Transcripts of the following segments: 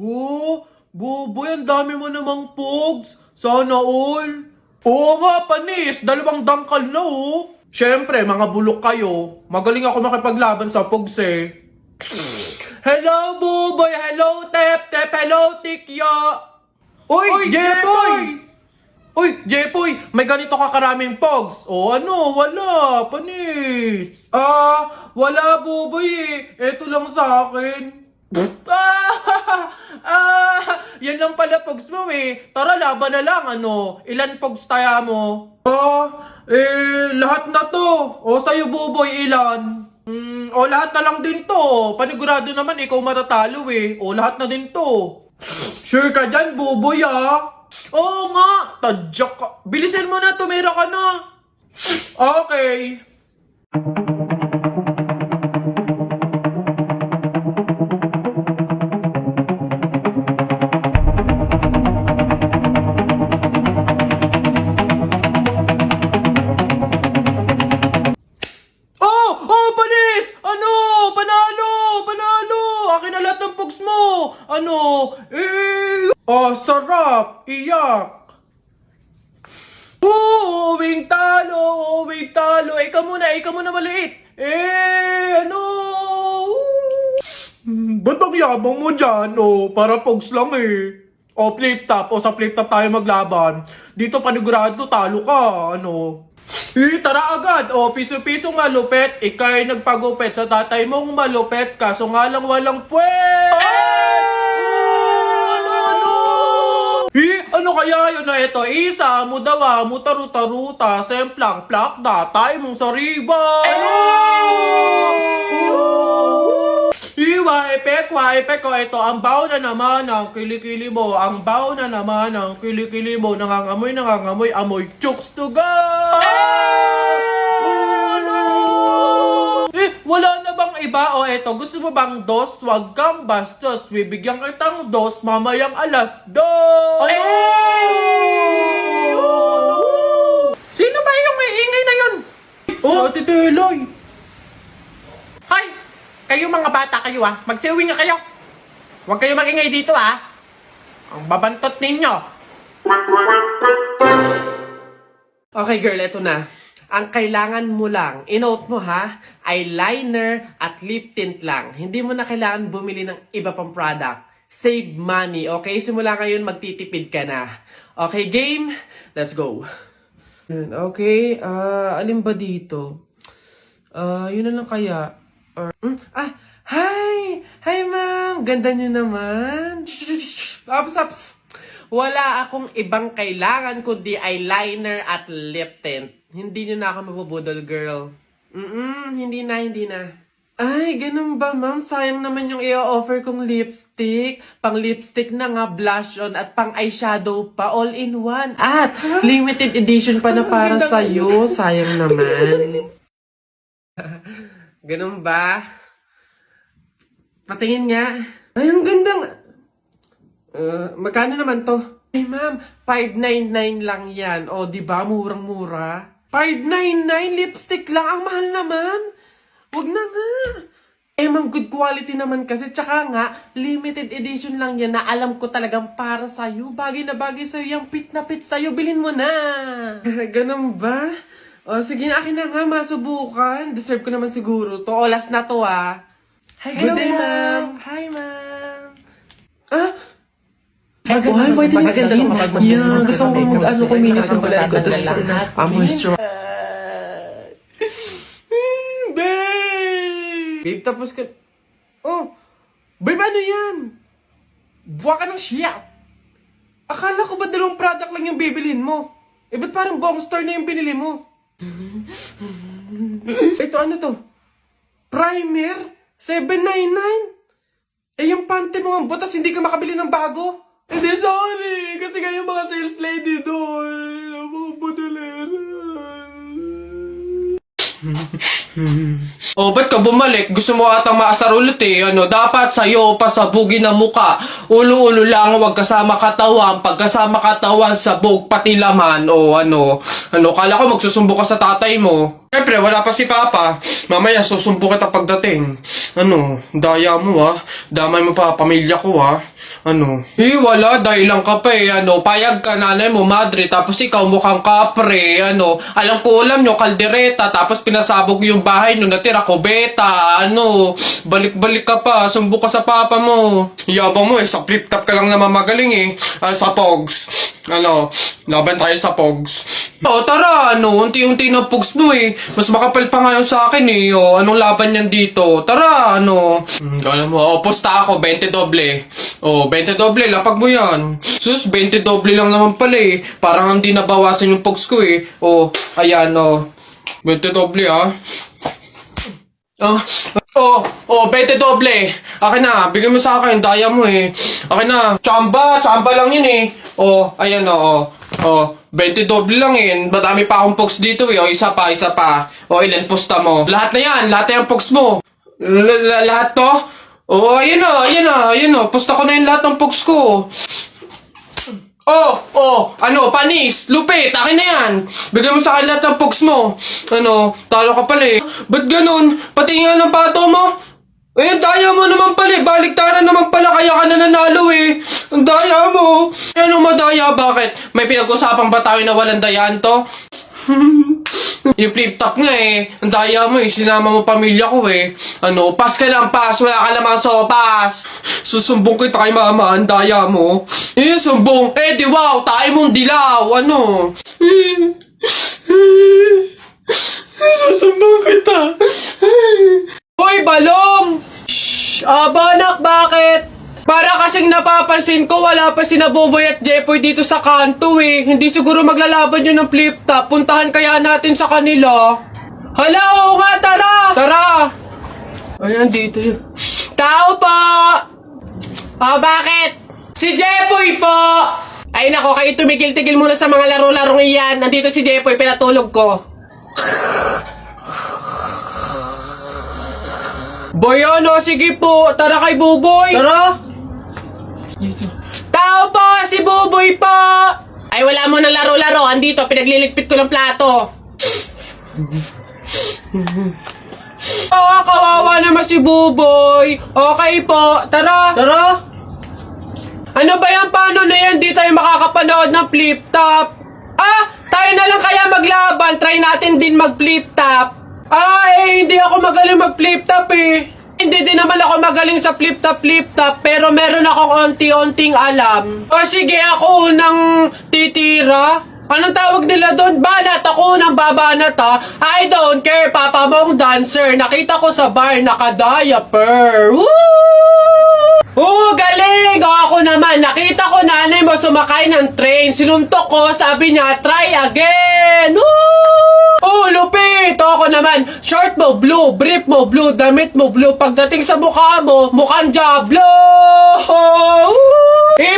Oh, Boboy, ang dami mo namang pogs. Sana all. Oo nga, panis. 2 dangkal na oh. Siyempre, mga bulok kayo. Magaling ako makipaglaban sa pogs eh. Hello, Boboy! Hello, Tep! Hello, Tikya! Uy, Jepoy! Uy, Jepoy! May ganito ka karaming pogs. O ano, wala. Panis. Wala, Boboy eh. Eto lang sa akin. Yan lang pala pogs mo eh. Tara, laban na lang, ano. Ilan pogs tayo mo? Lahat na to. O, sa'yo, Boboy, ilan? O, lahat na lang din to. Panigurado naman, ikaw matatalo eh. O, lahat na din to. Sure ka dyan, Boboy ah. Oo nga, tadyak ka. Bilisan mo na, tumira ka na. Okay. Panis! Ano? Panalo! Akin na lahat ng pugs mo! Ano? Sarap! Iyak! Uwing talo! Ikaw muna maliit! Ano? Ba't ang yabang mo dyan? Para pugs lang eh. Flip top. Sa flip top tayo maglaban. Dito panigurado, talo ka. Ano? Tara agad! Piso-piso malupet. Ika'y nagpagupet sa tatay mong malupet. Kaso nga lang walang puwet! Ano kaya yun na ito? Isa, mudawa, mutaruta-ruta, semplang, plakda, tayo mong sariba! Epek ko, ito, ang baw na naman ng kilikili mo, nangangamoy, amoy chooks to go! Wala na bang iba? Eto, gusto mo bang dos? Wag kang bastos, bibigyan kitang dos, mamayang alas dos! Sino ba yung may ingay na yun? Ate Teloy! Hoy! Kayo mga bata kayo magsiuwi nga kayo. Huwag kayo magingay dito Ang babantot ninyo. Okay girl, eto na. Ang kailangan mo lang, inote mo eyeliner at lip tint lang. Hindi mo na kailangan bumili ng iba pang product. Save money, okay? Simula ngayon, magtitipid ka na. Okay, game? Let's go. Okay, alin ba dito? Yun na lang kaya. Hi! Hi, ma'am! Ganda nyo naman. Ups. Wala akong ibang kailangan kundi eyeliner at lip tint. Hindi nyo na ako mabubudol, girl. Hindi na. Ay, ganun ba, ma'am? Sayang naman yung i-offer kong lipstick. Pang lipstick na nga, blush on, at pang eyeshadow pa, all in one. At limited edition pa na para sa'yo. Sayang naman. Ganun ba? Patingin nga. Ay, ang ganda. Magkano naman to? Ay, ma'am, 599 lang yan. O, diba? Murang-mura. 599 lipstick lang. Ang mahal naman. Huwag na nga. Ma'am, good quality naman kasi. Tsaka nga, limited edition lang yan na alam ko talagang para sa'yo. Bagay na bagay sa'yo. Yung pit na pit sa'yo. Bilhin mo na. Ganun ba? Sige na, akin na nga. Masubukan. Deserve ko naman siguro to. Last na to Hi, good day, ma'am. Hi, ma'am. Why did you say? Yeah, gusto ko kuminis ng balat ko. Tapos, moisturize. Babe, tapos ka... Babe, ano yan? Buwa ka ng siya. Akala ko ba 2 product lang yung bibilin mo? Ba't parang buong store na yung binili mo? Ito, ano to? Primer? 799? Yung pante mo ang butas, hindi ka makabili ng bago? Hindi, sorry. Kasi kayo mga sales lady doon. Mga budalera. Ba't ka bumalik? Gusto mo atang maasar ulit dapat sa'yo pasabugin na muka. Ulo-ulo lang, wag kasama katawan. Pag kasama katawan, sabog, pati laman. Kala ko magsusumbo ka sa tatay mo. Siyempre, wala pa si Papa. Mamaya, susumbo kita pagdating. Daya mo Damay mo pa pamilya ko Ano? Wala, dahil lang ka pa payag ka, nanay mo, madre, tapos ikaw mukhang kapre, alam ko ulam nyo, kaldereta, tapos pinasabog yung bahay nyo, natira kubeta, balik-balik ka pa, sumbo ka sa papa mo. Yabang mo sa flip-top ka lang naman magaling sa Pogs. Laban tayo sa Pogs. Tara, unti-unti na Pogs mo mas makapal pa ngayon sa akin anong laban yan dito? Tara, alam mo, pusta ako, 20 doble. 20 doble, lapag mo yan. Sus, 20 doble lang naman pala Parang hindi nabawasan yung Pogs ko ayan 20 doble 20 doble. Akin na, bigyan mo sa akin, daya mo Akin na, chamba lang yun ayan 20 doble lang Madami pa akong Pogs dito isa pa. Ilan pusta mo? Lahat na yan, lahat na yung Pogs mo. Lahat to? Ayan na, pusta ko na yung lahat ng Pogs ko. Panis, lupit, akin na yan. Bigyan mo sa akin lahat ng Pogs mo. Talo ka pala Ba't ganun? Pati nga ng pato mo? Ang daya mo naman pala baliktaran naman pala, kaya ka na nanalo Ang daya mo. Anong madaya, bakit? May pinag-usapan ba tayo na walang dayaan to? Yung flip-top nga ang daya mo sinama mo pamilya ko pas ka lang, pas, wala ka namang sopas. Susumbong kita kay mama, ang daya mo. Sumbong, di wow, tayo mong dilaw, Susumbong kita. Hoy, balong! Banak, bakit? Para kasing napapansin ko, wala pa si Naboboy at Jepoy dito sa kanto Hindi siguro maglalaban yun ng flip-top. Puntahan kaya natin sa kanila. Hala, oo nga, tara! Tara! Ayan, dito yun. Tao po! Bakit? Si Jepoy po! Ay nako, kayo tumigil-tigil muna sa mga laro-larong iyan. Nandito si Jepoy, pinatulog ko. Boy, sige po. Tara kay Buboy. Tara. Tao po, si Buboy po. Ay, wala mo na laro-laro. Andito, pinagliligpit ko ng plato. Kawawa naman si Buboy. Okay po. Tara. Tara. Ano ba yan? Paano na yan? Di tayo makakapanood ng flip-top. Tayo na lang kaya maglaban. Try natin din mag-flip-top. Hindi ako magaling mag-flip-top Hindi din naman ako magaling sa flip-top, pero meron akong onti-onting alam. Sige, ako unang titira. Anong tawag nila doon? Banat! Ako unang babanat I don't care, papa mong dancer. Nakita ko sa bar, naka-diaper. Woo! Galing! Ako naman, nakita ko nanay mo sumakay ng train. Sinuntok ko, sabi niya, try again! Woo! Lupit! Ako naman, short mo blue, brief mo blue, damit mo blue. Pagdating sa mukha mo, mukhang Diablo!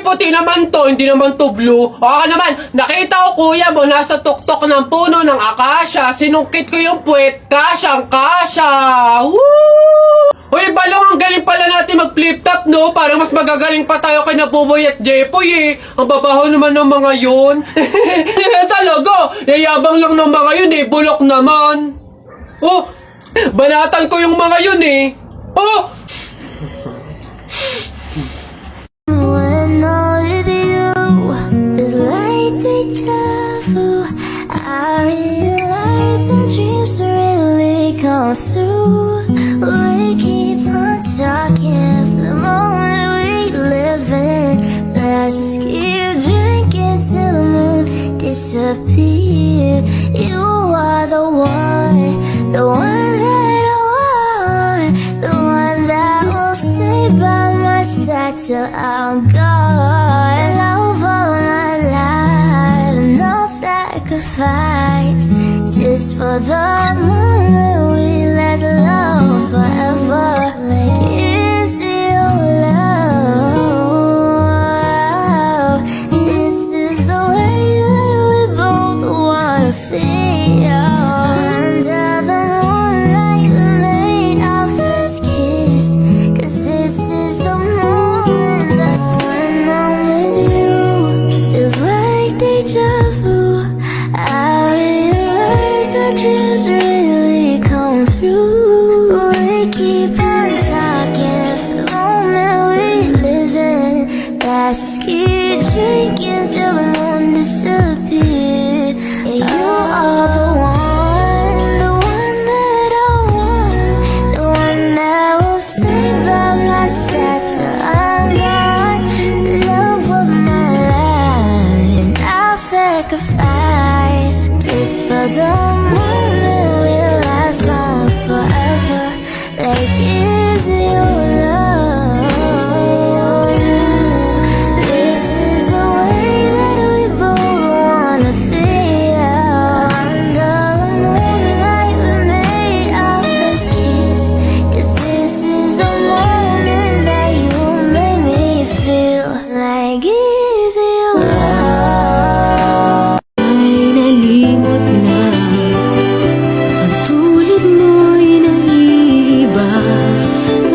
Puti naman to, hindi naman to blue. Ako naman, nakita ko kuya mo nasa tuktok ng puno ng akasya. Sinungkit ko yung puwet, kasyang-kasya! Woo! Uy, balong, ang galing pala natin mag-flip-top, no? Parang mas magagaling pa tayo kay Naboboy at Jepoy Ang babaho naman ng mga yun. Talaga, yayabang lang ng mga yun bulok naman. Banatan ko yung mga yun When I'm with you, it's like deja vu. I realize that dreams really come through. We keep on talking for the moment we live in. Let's just keep drinking till the moon disappears. You are the one that I want, the one that will stay by my side till I'm gone. Love all my life, no sacrifice, just for the moment we last love forever. Like it's still love. This is the way that we both wanna feel. Under the moonlight, we made our first kiss. 'Cause this is the moment that when I'm with you, feels like deja vu. I realize our dreams really the moment will last on forever. Like, is it your love? This is the way that we both wanna feel. Under the moonlight we made our first kiss. 'Cause this is the moment that you made me feel. Like, is it your love? Ay nalimot na ang tulad mo'y naiiba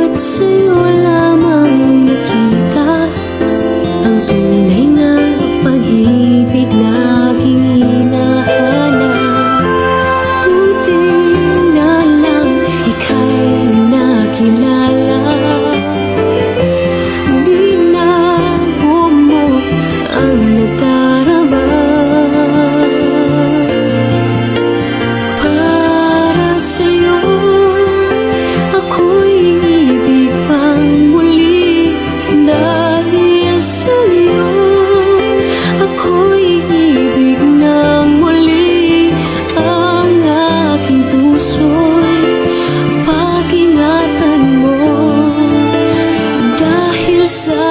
at sa'yo lamang nakita ang tunay na pag-ibig na aking hinahanap. Buti na lang ika'y nakilala. Di na bumok ang nagdarama. Para sa'yo, ako'y ibig pang muli. Dahil sa'yo, ako'y ibig ng muli. Ang aking puso'y pag-ingatan mo. Dahil sa